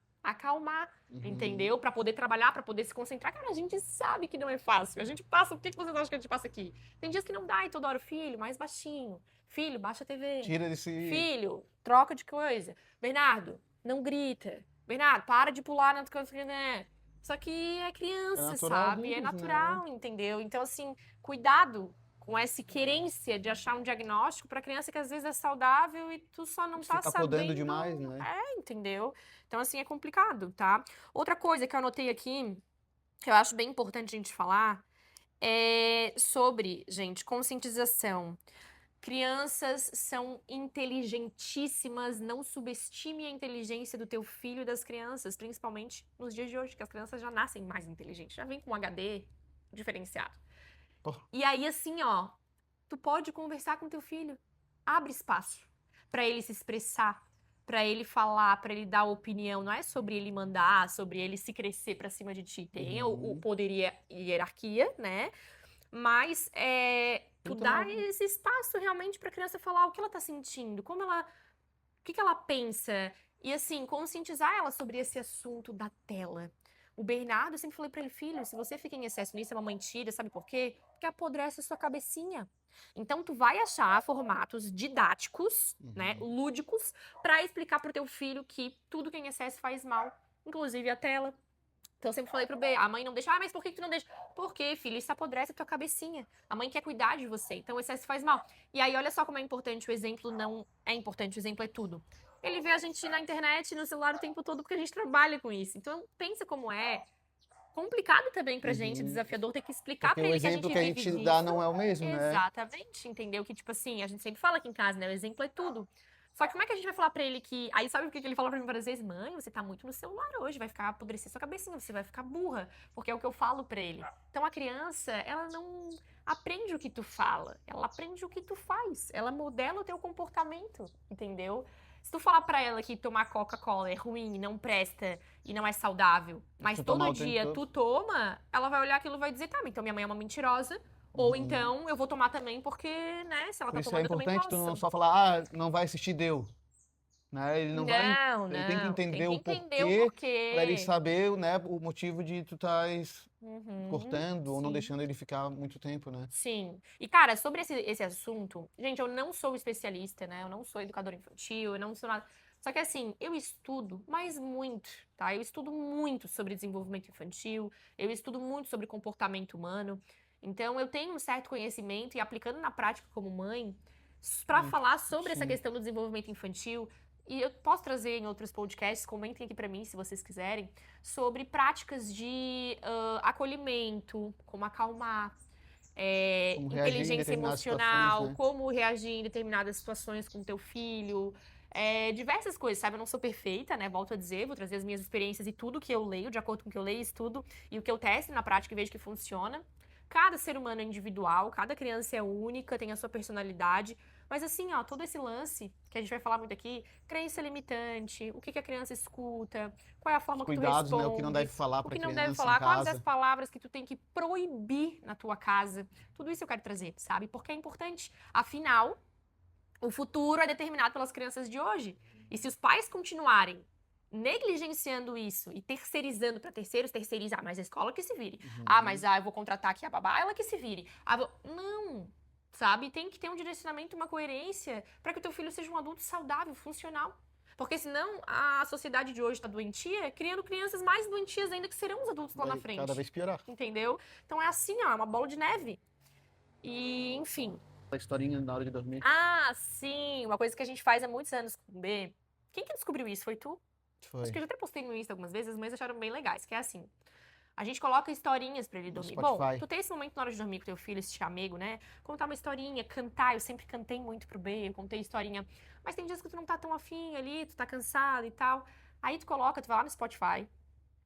Uhum. entendeu? Pra poder trabalhar, pra poder se concentrar. Cara, a gente sabe que não é fácil. A gente passa, o que vocês acham que a gente passa aqui? Tem dias que não dá e toda hora, filho, mais baixinho. Filho, baixa a TV. Tira desse. Filho, troca de coisa. Bernardo, não grita. Bernardo, para de pular na coisa, né? Só que é criança, natural sabe? É deles, né? natural, entendeu? Então, assim, cuidado com essa querência de achar um diagnóstico pra criança que às vezes é saudável e tu só não tá Fica podando sabendo. demais, né? Entendeu? Então, assim, é complicado, tá? Outra coisa que eu anotei aqui, que eu acho bem importante a gente falar, é sobre, gente, conscientização. Crianças são inteligentíssimas, não subestime a inteligência do teu filho e das crianças, principalmente nos dias de hoje, que as crianças já nascem mais inteligentes, já vem com um HD diferenciado. Pô. E aí, assim, ó, tu pode conversar com teu filho, abre espaço pra ele se expressar, pra ele falar, pra ele dar opinião, não é sobre ele mandar, sobre ele se crescer pra cima de ti, tem o poder e a hierarquia, né? Mas tu Então, dá esse espaço realmente pra criança falar o que ela tá sentindo, o que ela pensa. E assim, conscientizar ela sobre esse assunto da tela. O Bernardo, eu sempre falei pra ele, filho, se você fica em excesso nisso, é uma mentira, sabe por quê? Porque apodrece a sua cabecinha. Então, tu vai achar formatos didáticos, né, lúdicos, pra explicar pro teu filho que tudo que é em excesso faz mal, inclusive a tela. Então, eu sempre falei pro B, a mãe não deixa, mas por que tu não deixa? Porque, filho, isso apodrece a tua cabecinha. A mãe quer cuidar de você, então o excesso faz mal. E aí, olha só como é importante, o exemplo não é importante, o exemplo é tudo. Ele vê a gente na internet, no celular o tempo todo, porque a gente trabalha com isso. Então, pensa como é complicado também pra gente, desafiador, ter que explicar Porque pra o ele que a exemplo gente que a vive gente disso. dá não é o mesmo, né? Exatamente, entendeu? Que, tipo assim, a gente sempre fala aqui em casa, né? O exemplo é tudo. Só que como é que a gente vai falar pra ele que... Aí sabe o que ele fala pra mim várias vezes? Mãe, você tá muito no celular hoje, vai ficar apodrecer sua cabecinha, você vai ficar burra. Porque é o que eu falo pra ele. Então a criança, ela não aprende o que tu fala, ela aprende o que tu faz. Ela modela o teu comportamento, entendeu? Se tu falar pra ela que tomar Coca-Cola é ruim, não presta e não é saudável, mas tu tomar todo o tempo dia todo. tu toma, ela vai olhar aquilo e vai dizer, tá, então minha mãe é uma mentirosa, ou então eu vou tomar também porque, né, se ela Por tá isso é tomando eu também importante tu posso. não só falar, não vai assistir, deu. né? Ele não vai, ele tem que entender o porquê para ele saber, né, o motivo de tu estás cortando ou não deixando ele ficar muito tempo, né? Sim. E, cara, sobre esse assunto, gente, eu não sou especialista, né? Eu não sou educadora infantil, eu não sou nada. Só que, assim, eu estudo, mas muito, tá? Eu estudo muito sobre desenvolvimento infantil, eu estudo muito sobre comportamento humano. Então, eu tenho um certo conhecimento e aplicando na prática como mãe, para falar sobre essa Sim. questão do desenvolvimento infantil, e eu posso trazer em outros podcasts, comentem aqui pra mim se vocês quiserem, sobre práticas de acolhimento, como acalmar, Como reagir em inteligência determinadas situações, emocional, né? como reagir em determinadas situações com teu filho, diversas coisas, sabe? Eu não sou perfeita, né? Volto a dizer, vou trazer as minhas experiências e tudo que eu leio, de acordo com o que eu leio, estudo, e o que eu testo na prática e vejo que funciona. Cada ser humano é individual, cada criança é única, tem a sua personalidade. Mas assim, ó, todo esse lance que a gente vai falar muito aqui, crença limitante, o que a criança escuta, qual é a forma Os que tu cuidados, né? O que não deve responde, falar o para que não deve criança em falar, quais as casa. palavras que tu tem que proibir na tua casa. Tudo isso eu quero trazer, sabe? Porque é importante. Afinal, o futuro é determinado pelas crianças de hoje. E se os pais continuarem negligenciando isso e terceirizando para terceiros, terceirizar, mas a escola que se vire. Mas eu vou contratar aqui a babá, ela que se vire. Não, sabe? Tem que ter um direcionamento, uma coerência para que o teu filho seja um adulto saudável, funcional. Porque senão a sociedade de hoje está doentia, criando crianças mais doentias ainda que serão os adultos lá na frente. Cada vez piorar. Entendeu? Então é assim, ó, é uma bola de neve. E, enfim. A historinha na hora de dormir. Ah, sim, uma coisa que a gente faz há muitos anos com o B. Quem que descobriu isso? Foi tu? Foi. Acho que eu já até postei no Insta algumas vezes, as mães acharam bem legais, que é assim. A gente coloca historinhas pra ele dormir. Bom, tu tem esse momento na hora de dormir com teu filho, esse chamego, né? Contar uma historinha, cantar. Eu sempre cantei muito pro B, eu contei historinha. Mas tem dias que tu não tá tão afim ali, tu tá cansado e tal. Aí tu vai lá no Spotify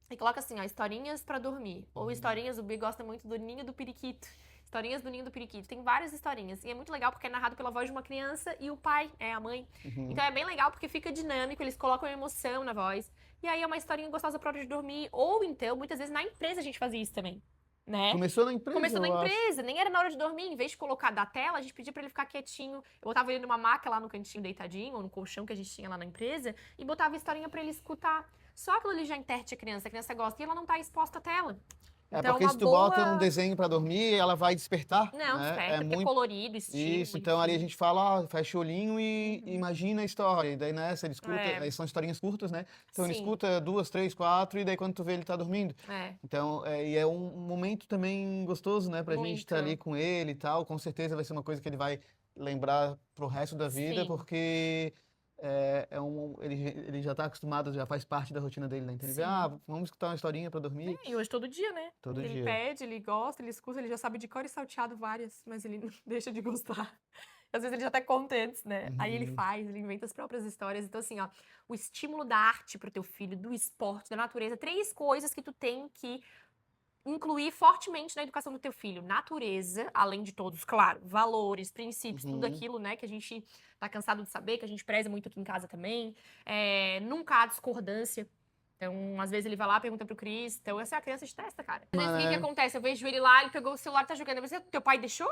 e coloca assim, ó, historinhas pra dormir. Ou historinhas, o B gosta muito do Ninho do Periquito. Historinhas do Ninho do Periquito. Tem várias historinhas. E é muito legal porque é narrado pela voz de uma criança e o pai, a mãe. Então é bem legal porque fica dinâmico, eles colocam emoção na voz. E aí é uma historinha gostosa pra hora de dormir. Ou então, muitas vezes na empresa a gente fazia isso também. Né? Começou na empresa, Começou na empresa, nem era na hora de dormir. Em vez de colocar da tela, a gente pedia pra ele ficar quietinho. Eu botava ele numa maca lá no cantinho deitadinho, ou no colchão que a gente tinha lá na empresa, e botava a historinha pra ele escutar. Só aquilo ali já interte a criança gosta e ela não tá exposta à tela. Então, porque se tu bota um desenho pra dormir, ela vai despertar. Não, né? desperta, porque é colorido, estímulo. Isso, então ali a gente fala, fecha o olhinho e imagina a história. E daí nessa ele escuta, aí são historinhas curtas, né? Então ele escuta 2, 3, 4, e daí quando tu vê ele tá dormindo. Então, e é um momento também gostoso, né? Pra gente estar ali com ele e tal. Com certeza vai ser uma coisa que ele vai lembrar pro resto da vida, porque ele já tá acostumado, já faz parte da rotina dele, né? Então ele vê, vamos escutar uma historinha pra dormir. E hoje todo dia, né? Todo dia. Ele pede, ele gosta, ele escuta, ele já sabe de cor e salteado várias, mas ele não deixa de gostar. Às vezes ele já tá contente, né? Aí ele faz, ele inventa as próprias histórias. Então, assim, ó, o estímulo da arte pro teu filho, do esporte, da natureza, 3 coisas que tu tem que incluir fortemente na educação do teu filho. Natureza, além de todos, claro, valores, princípios, tudo aquilo, né, que a gente tá cansado de saber, que a gente preza muito aqui em casa também. Nunca há discordância. Então, às vezes ele vai lá, pergunta pro Cris. Então, essa é a criança de testa, cara. Mas o que acontece? Eu vejo ele lá, ele pegou o celular, tá jogando. Você, teu pai deixou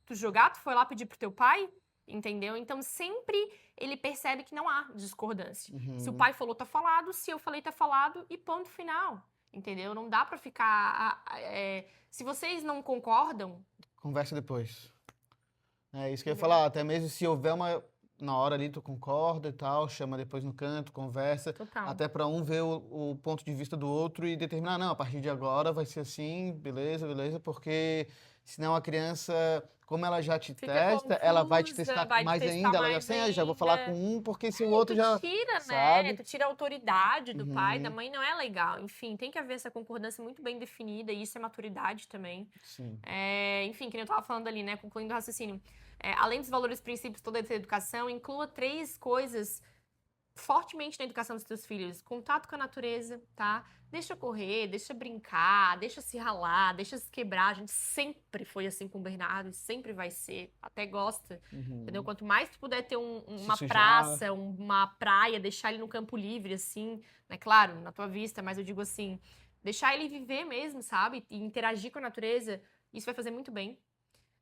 tu jogar? Tu foi lá pedir pro teu pai? Entendeu? Então, sempre ele percebe que não há discordância. Se o pai falou, tá falado. Se eu falei, tá falado. E ponto final. Entendeu? Não dá pra ficar... se vocês não concordam... Conversa depois. É isso que eu ia falar. Até mesmo se houver uma... Na hora ali tu concorda e tal, chama depois no canto, conversa. Total. Até pra um ver o ponto de vista do outro e determinar, não, a partir de agora vai ser assim, beleza, porque senão a criança, como ela já te testa, confusa, ela vai te testar mais ainda, ela já assim, já vou falar com um, porque se o outro já tira, sabe. Né? Tu tira a autoridade do pai, da mãe, não é legal. Enfim, tem que haver essa concordância muito bem definida, e isso é maturidade também. Sim. Enfim, que nem eu tava falando ali, né, concluindo o raciocínio. Além dos valores e princípios toda essa educação, inclua 3 coisas fortemente na educação dos teus filhos. Contato com a natureza, tá? Deixa correr, deixa brincar, deixa se ralar, deixa se quebrar. A gente sempre foi assim com o Bernardo e sempre vai ser. Até gosta, entendeu? Quanto mais tu puder ter uma praça, uma praia, deixar ele no campo livre, assim, né? Claro, na tua vista, mas eu digo assim, deixar ele viver mesmo, sabe? E interagir com a natureza, isso vai fazer muito bem.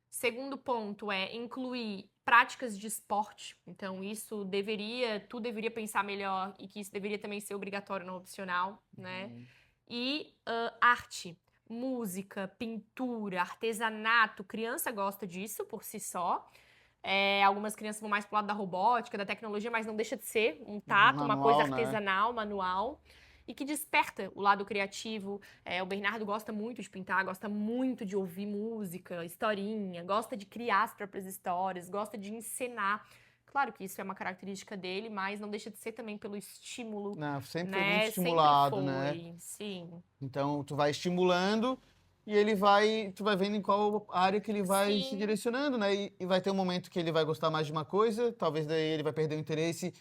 Segundo ponto é incluir práticas de esporte. Então, tu deveria pensar melhor e que isso deveria também ser obrigatório, não opcional, né? E arte, música, pintura, artesanato. Criança gosta disso por si só. Algumas crianças vão mais pro lado da robótica, da tecnologia, mas não deixa de ser um tato, uma coisa Manual, né? artesanal, manual. E que desperta o lado criativo. O Bernardo gosta muito de pintar, gosta muito de ouvir música, historinha, gosta de criar as próprias histórias, gosta de encenar. Claro que isso é uma característica dele, mas não deixa de ser também pelo estímulo, Não, sempre foi muito né? estimulado, Sempre né? foi, sim. Então, tu vai estimulando e tu vai vendo em qual área que ele vai se Sim, direcionando, né? E vai ter um momento que ele vai gostar mais de uma coisa, talvez daí ele vai perder o interesse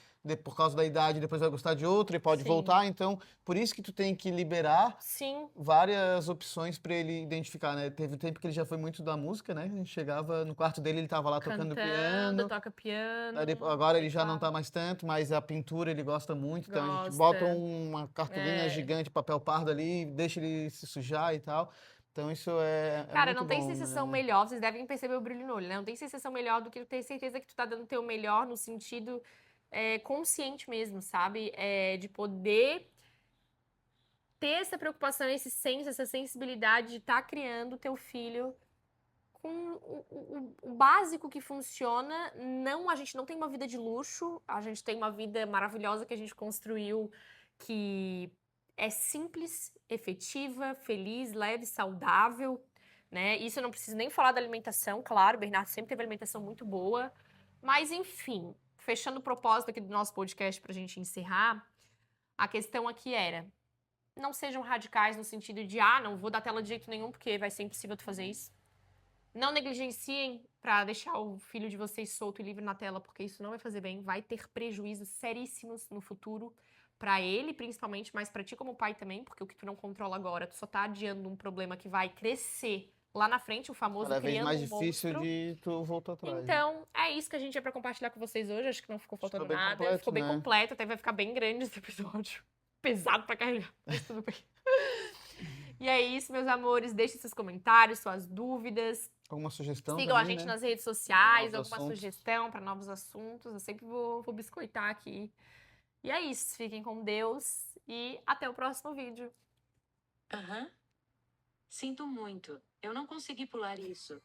por causa da idade, depois vai gostar de outra e pode sim, voltar. Então, por isso que tu tem que liberar sim. várias opções para ele identificar, né? Teve um tempo que ele já foi muito da música, né? A gente chegava no quarto dele, ele tava lá tocando Cantando, piano. toca piano, Agora ele já não tá teclado. mais tanto, mas a pintura ele gosta muito, então a gente bota Gosta. uma cartolina É. gigante, papel pardo ali, deixa ele se sujar e tal. Então isso é Cara, muito não tem bom, sensação né? melhor, vocês devem perceber o brilho no olho, né? Não tem sensação melhor do que tu ter certeza que tu tá dando o teu melhor no sentido consciente mesmo, sabe? De poder ter essa preocupação, esse senso, essa sensibilidade de estar criando o teu filho com o básico que funciona. Não, a gente não tem uma vida de luxo, a gente tem uma vida maravilhosa que a gente construiu, que é simples, efetiva, feliz, leve, saudável, né? Isso eu não preciso nem falar da alimentação, claro, o Bernardo sempre teve alimentação muito boa, mas enfim, fechando o propósito aqui do nosso podcast pra gente encerrar, a questão aqui era: não sejam radicais no sentido de, não vou dar tela de jeito nenhum porque vai ser impossível tu fazer isso. Não negligenciem para deixar o filho de vocês solto e livre na tela, porque isso não vai fazer bem, vai ter prejuízos seríssimos no futuro para ele, principalmente, mas para ti como pai também, porque o que tu não controla agora, tu só tá adiando um problema que vai crescer lá na frente, o famoso Cada vez criando mais um difícil monstro. de tu voltar atrás, né? Então, é isso que a gente tinha para compartilhar com vocês hoje. Acho que não ficou Acho que faltando ficou bem nada, completo, ficou bem né? completo, até vai ficar bem grande esse episódio. Pesado pra carregar, mas tudo bem. E é isso, meus amores. Deixem seus comentários, suas dúvidas. Alguma sugestão Sigam a também, gente né? nas redes sociais, Novos alguma assuntos. sugestão para novos assuntos. Eu sempre vou biscoitar aqui. E é isso. Fiquem com Deus e até o próximo vídeo. Aham. Sinto muito. Eu não consegui pular isso.